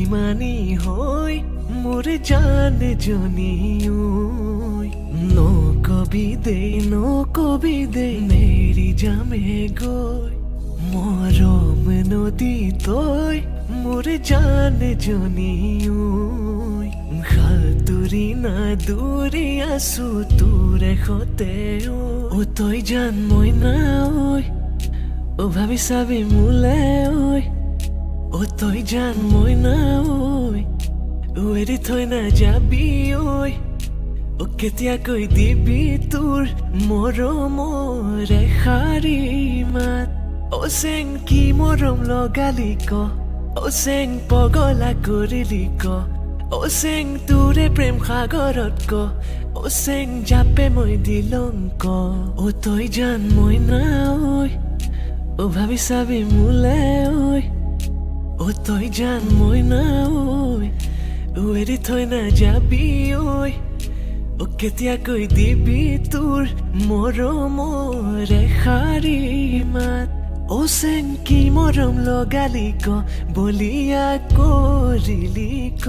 অভিমানী হৈ মোৰ জান জনীয়ৈ নকবি দে নেৰি যামে গৈ মৰম নদী তই মোৰ জান জনীয়ৈ সাঁতুৰি নাদুৰি আছো তোৰে সতে ঐ তই জান মই না ঐ ও ভাবি চাবি মোলে ঐ ও তই জান মই না ঐ ও এৰি থৈ নাযাবি ঐ ও কেতিয়াকৈ দিবি তোৰ মৰমৰ এষাৰি মাত ও চেং কি মৰম লগালি ক ও চেং পগলা কৰিলি ক ও চেং তোৰে প্ৰেম সাগৰত ক ও চেং জাপে মই দিলং ক ও তই জান মই না ঐ ও ভাবি চাবি মোলে ঐ ও তই জান মই না ঐ ও এৰি থৈ নাযাবি ঐ ও কেতিয়াকৈ দিবি তোৰ মৰমৰ এষাৰি মাত ও চেং কি মৰম লগালি ক বলিয়া কৰিলি ক